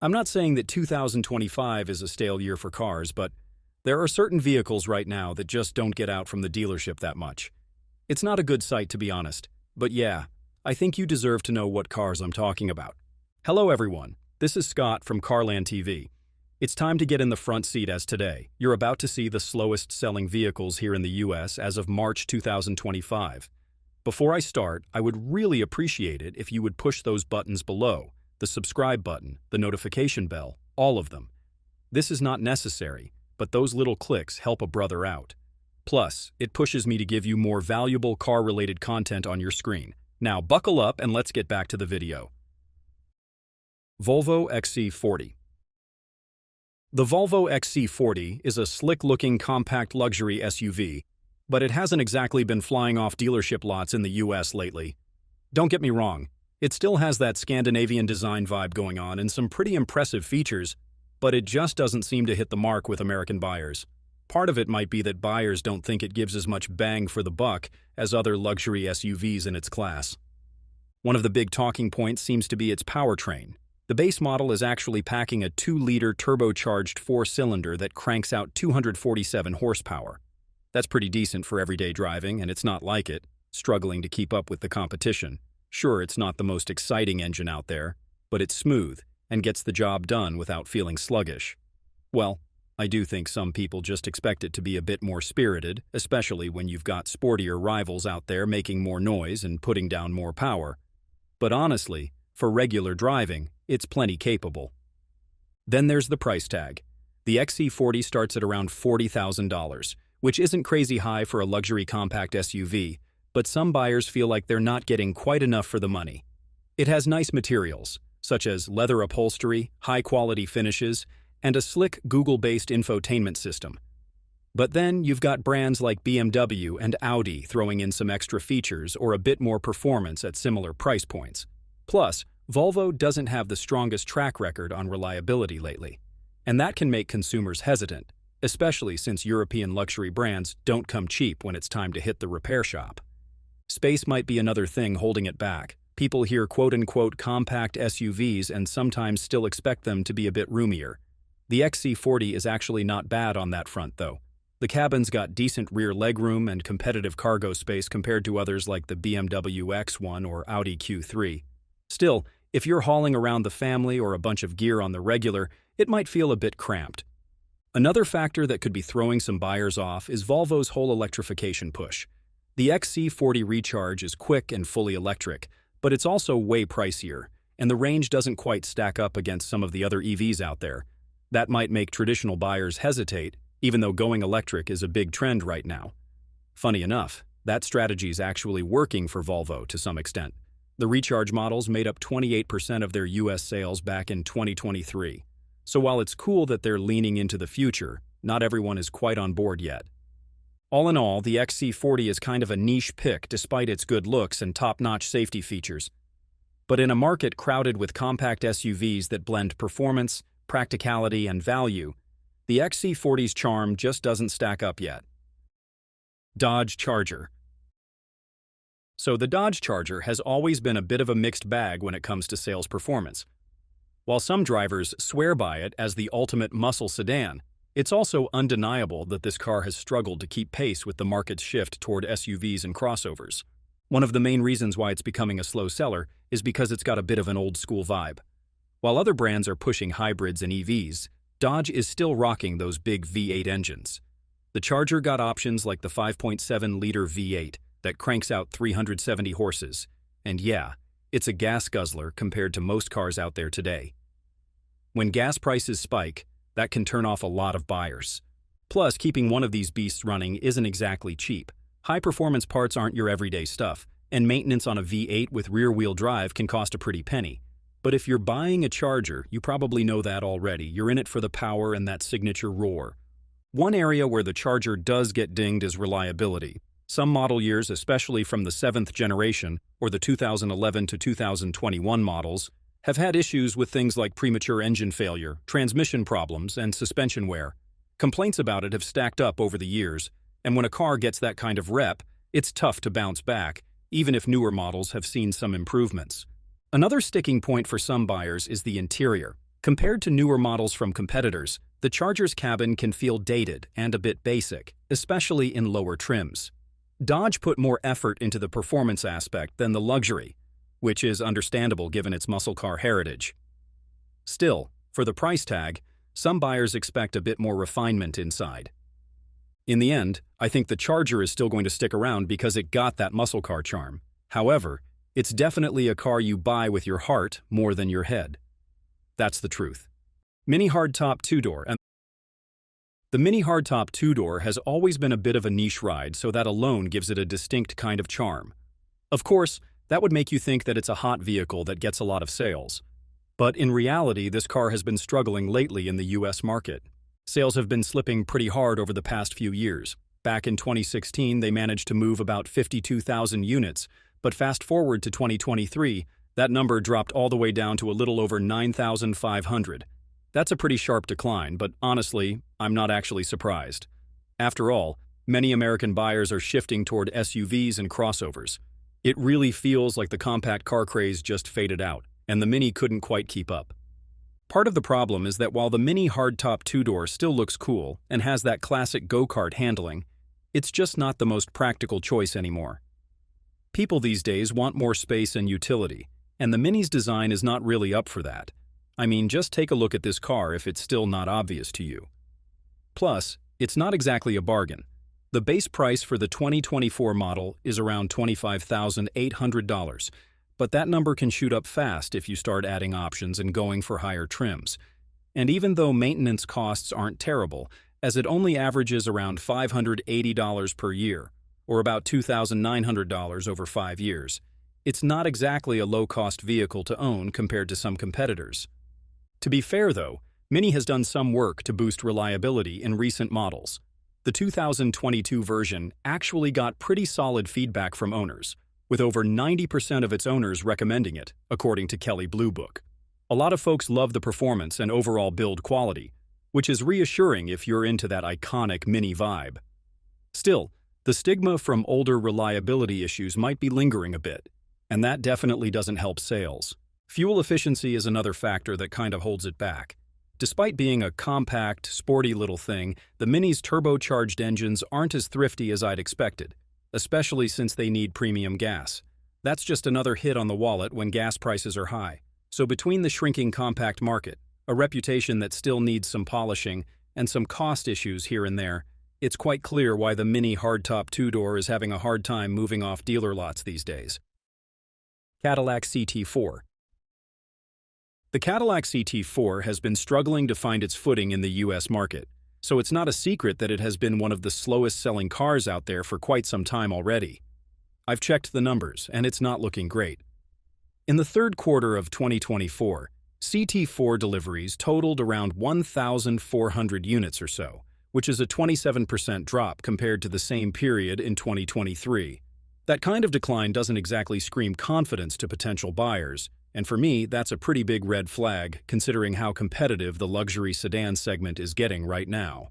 I'm not saying that 2025 is a stale year for cars, but there are certain vehicles right now that just don't get out from the dealership that much. It's not a good sight, to be honest, but yeah, I think you deserve to know what cars I'm talking about. Hello everyone, this is Scott from CarlandTV. It's time to get in the front seat as today you're about to see the slowest selling vehicles here in the US as of March 2025. Before I start, I would really appreciate it if you would push those buttons below, the subscribe button, the notification bell, all of them. This is not necessary, but those little clicks help a brother out. Plus, it pushes me to give you more valuable car-related content on your screen. Now buckle up and let's get back to the video. Volvo XC40. The Volvo XC40 is a slick-looking compact luxury SUV, but it hasn't exactly been flying off dealership lots in the US lately. Don't get me wrong, it still has that Scandinavian design vibe going on and some pretty impressive features, but it just doesn't seem to hit the mark with American buyers. Part of it might be that buyers don't think it gives as much bang for the buck as other luxury SUVs in its class. One of the big talking points seems to be its powertrain. The base model is actually packing a 2-liter turbocharged 4-cylinder that cranks out 247 horsepower. That's pretty decent for everyday driving, and it's not like it, struggling to keep up with the competition. Sure, it's not the most exciting engine out there, but it's smooth and gets the job done without feeling sluggish. Well, I do think some people just expect it to be a bit more spirited, especially when you've got sportier rivals out there making more noise and putting down more power. But honestly, for regular driving, it's plenty capable. Then there's the price tag. The XC40 starts at around $40,000, which isn't crazy high for a luxury compact SUV, but some buyers feel like they're not getting quite enough for the money. It has nice materials, such as leather upholstery, high-quality finishes, and a slick Google-based infotainment system. But then you've got brands like BMW and Audi throwing in some extra features or a bit more performance at similar price points. Plus, Volvo doesn't have the strongest track record on reliability lately, and that can make consumers hesitant, especially since European luxury brands don't come cheap when it's time to hit the repair shop. Space might be another thing holding it back. People hear quote-unquote compact SUVs and sometimes still expect them to be a bit roomier. The XC40 is actually not bad on that front, though. The cabin's got decent rear legroom and competitive cargo space compared to others like the BMW X1 or Audi Q3. Still, if you're hauling around the family or a bunch of gear on the regular, it might feel a bit cramped. Another factor that could be throwing some buyers off is Volvo's whole electrification push. The XC40 Recharge is quick and fully electric, but it's also way pricier, and the range doesn't quite stack up against some of the other EVs out there. That might make traditional buyers hesitate, even though going electric is a big trend right now. Funny enough, that strategy is actually working for Volvo to some extent. The Recharge models made up 28% of their US sales back in 2023. So while it's cool that they're leaning into the future, not everyone is quite on board yet. All in all, the XC40 is kind of a niche pick despite its good looks and top-notch safety features. But in a market crowded with compact SUVs that blend performance, practicality, and value, the XC40's charm just doesn't stack up yet. Dodge Charger. So the Dodge Charger has always been a bit of a mixed bag when it comes to sales performance. While some drivers swear by it as the ultimate muscle sedan, it's also undeniable that this car has struggled to keep pace with the market's shift toward SUVs and crossovers. One of the main reasons why it's becoming a slow seller is because it's got a bit of an old-school vibe. While other brands are pushing hybrids and EVs, Dodge is still rocking those big V8 engines. The Charger got options like the 5.7-liter V8 that cranks out 370 horses, and yeah, it's a gas guzzler compared to most cars out there today. When gas prices spike, that can turn off a lot of buyers. Plus, keeping one of these beasts running isn't exactly cheap. High-performance parts aren't your everyday stuff, and maintenance on a V8 with rear-wheel drive can cost a pretty penny. But if you're buying a Charger, you probably know that already. You're in it for the power and that signature roar. One area where the Charger does get dinged is reliability. Some model years, especially from the 7th generation or the 2011 to 2021 models, have had issues with things like premature engine failure, transmission problems, and suspension wear. Complaints about it have stacked up over the years, and when a car gets that kind of rep, it's tough to bounce back, even if newer models have seen some improvements. Another sticking point for some buyers is the interior. Compared to newer models from competitors, the Charger's cabin can feel dated and a bit basic, especially in lower trims. Dodge put more effort into the performance aspect than the luxury, which is understandable given its muscle car heritage. Still, for the price tag, some buyers expect a bit more refinement inside. In the end, I think the Charger is still going to stick around because it got that muscle car charm. However, it's definitely a car you buy with your heart more than your head. That's the truth. Mini hardtop two-door. The Mini hardtop two-door has always been a bit of a niche ride, so that alone gives it a distinct kind of charm. Of course, that would make you think that it's a hot vehicle that gets a lot of sales. But in reality, this car has been struggling lately in the US market. Sales have been slipping pretty hard over the past few years. Back in 2016, they managed to move about 52,000 units, but fast forward to 2023, that number dropped all the way down to a little over 9,500. That's a pretty sharp decline, but honestly, I'm not actually surprised. After all, many American buyers are shifting toward SUVs and crossovers. It really feels like the compact car craze just faded out, and the Mini couldn't quite keep up. Part of the problem is that while the Mini hardtop two-door still looks cool and has that classic go-kart handling, it's just not the most practical choice anymore. People these days want more space and utility, and the Mini's design is not really up for that. I mean, just take a look at this car if it's still not obvious to you. Plus, it's not exactly a bargain. The base price for the 2024 model is around $25,800, but that number can shoot up fast if you start adding options and going for higher trims. And even though maintenance costs aren't terrible, as it only averages around $580 per year, or about $2,900 over 5 years, it's not exactly a low-cost vehicle to own compared to some competitors. To be fair, though, Mini has done some work to boost reliability in recent models. The 2022 version actually got pretty solid feedback from owners, with over 90% of its owners recommending it, according to Kelley Blue Book. A lot of folks love the performance and overall build quality, which is reassuring if you're into that iconic Mini vibe. Still, the stigma from older reliability issues might be lingering a bit, and that definitely doesn't help sales. Fuel efficiency is another factor that kind of holds it back. Despite being a compact, sporty little thing, the Mini's turbocharged engines aren't as thrifty as I'd expected, especially since they need premium gas. That's just another hit on the wallet when gas prices are high. So between the shrinking compact market, a reputation that still needs some polishing, and some cost issues here and there, it's quite clear why the Mini hardtop two-door is having a hard time moving off dealer lots these days. Cadillac CT4. The Cadillac CT4 has been struggling to find its footing in the US market, so it's not a secret that it has been one of the slowest-selling cars out there for quite some time already. I've checked the numbers, and it's not looking great. In the third quarter of 2024, CT4 deliveries totaled around 1,400 units or so, which is a 27% drop compared to the same period in 2023. That kind of decline doesn't exactly scream confidence to potential buyers, and for me, that's a pretty big red flag considering how competitive the luxury sedan segment is getting right now.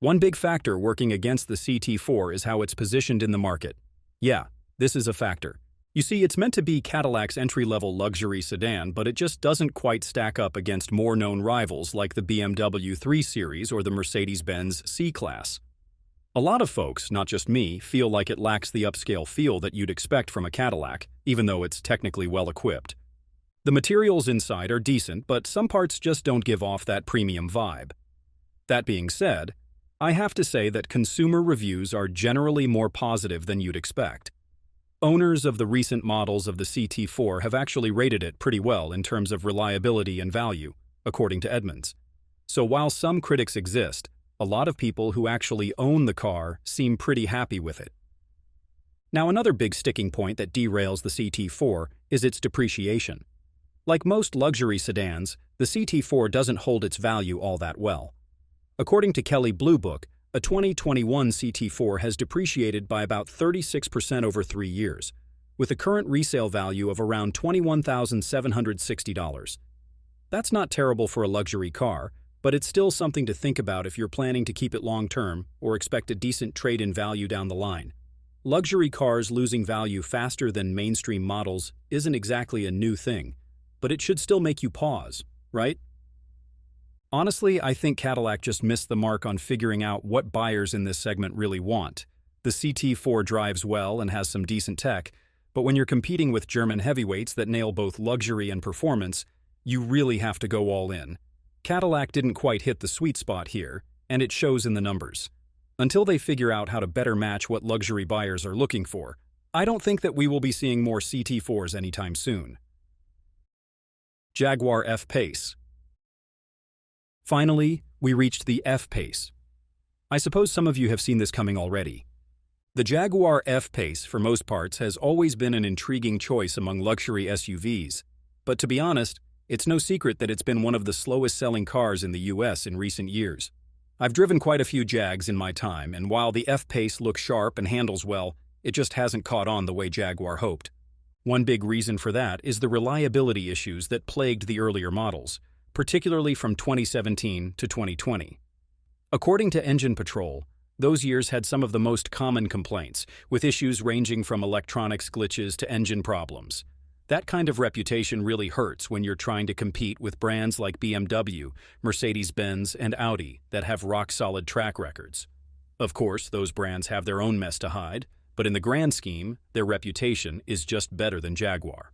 One big factor working against the CT4 is how it's positioned in the market. Yeah, this is a factor. You see, it's meant to be Cadillac's entry-level luxury sedan, but it just doesn't quite stack up against more known rivals like the BMW 3 Series or the Mercedes-Benz C-Class. A lot of folks, not just me, feel like it lacks the upscale feel that you'd expect from a Cadillac, even though it's technically well-equipped. The materials inside are decent, but some parts just don't give off that premium vibe. That being said, I have to say that consumer reviews are generally more positive than you'd expect. Owners of the recent models of the CT4 have actually rated it pretty well in terms of reliability and value, according to Edmunds. So while some critics exist, a lot of people who actually own the car seem pretty happy with it. Now, another big sticking point that derails the CT4 is its depreciation. Like most luxury sedans, the CT4 doesn't hold its value all that well. According to Kelley Blue Book, a 2021 CT4 has depreciated by about 36% over 3 years, with a current resale value of around $21,760. That's not terrible for a luxury car, but it's still something to think about if you're planning to keep it long-term or expect a decent trade-in value down the line. Luxury cars losing value faster than mainstream models isn't exactly a new thing, but it should still make you pause. right? Honestly, I think Cadillac just missed the mark on figuring out what buyers in this segment really want. The CT4 drives well and has some decent tech, but when you're competing with German heavyweights that nail both luxury and performance, you really have to go all in. Cadillac didn't quite hit the sweet spot here, and it shows in the numbers. Until they figure out how to better match what luxury buyers are looking for, I don't think that we will be seeing more CT4s anytime soon. Jaguar F-Pace. Finally, we reached the F-Pace. I suppose some of you have seen this coming already. The Jaguar F-Pace, for most parts, has always been an intriguing choice among luxury SUVs, but to be honest, it's no secret that it's been one of the slowest-selling cars in the US in recent years. I've driven quite a few Jags in my time, and while the F-Pace looks sharp and handles well, it just hasn't caught on the way Jaguar hoped. One big reason for that is the reliability issues that plagued the earlier models, particularly from 2017 to 2020. According to Engine Patrol, those years had some of the most common complaints, with issues ranging from electronics glitches to engine problems. That kind of reputation really hurts when you're trying to compete with brands like BMW, Mercedes-Benz, and Audi that have rock-solid track records. Of course, those brands have their own mess to hide, but in the grand scheme, their reputation is just better than Jaguar.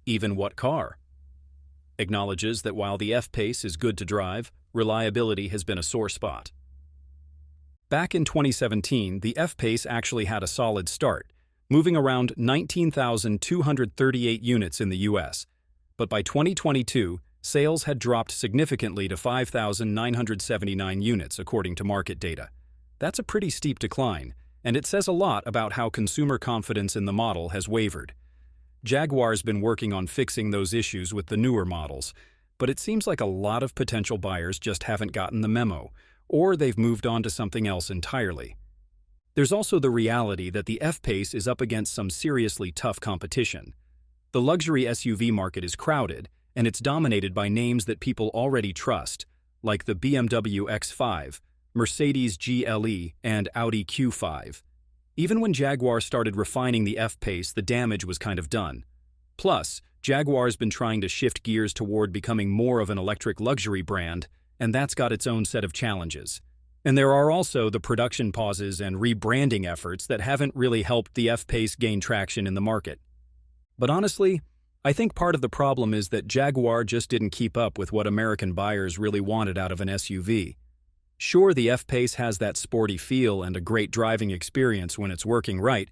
Even What Car? Acknowledges that while the F-Pace is good to drive, reliability has been a sore spot. Back in 2017, the F-Pace actually had a solid start, moving around 19,238 units in the US. But by 2022, sales had dropped significantly to 5,979 units, according to market data. That's a pretty steep decline, and it says a lot about how consumer confidence in the model has wavered. Jaguar's been working on fixing those issues with the newer models, but it seems like a lot of potential buyers just haven't gotten the memo, or they've moved on to something else entirely. There's also the reality that the F-Pace is up against some seriously tough competition. The luxury SUV market is crowded, and it's dominated by names that people already trust, like the BMW X5, Mercedes GLE, and Audi Q5. Even when Jaguar started refining the F-Pace, the damage was kind of done. Plus, Jaguar's been trying to shift gears toward becoming more of an electric luxury brand, and that's got its own set of challenges. And there are also the production pauses and rebranding efforts that haven't really helped the F-Pace gain traction in the market. But honestly, I think part of the problem is that Jaguar just didn't keep up with what American buyers really wanted out of an SUV. Sure, the F-Pace has that sporty feel and a great driving experience when it's working right,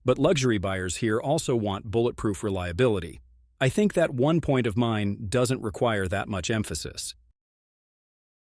but luxury buyers here also want bulletproof reliability. I think that one point of mine doesn't require that much emphasis.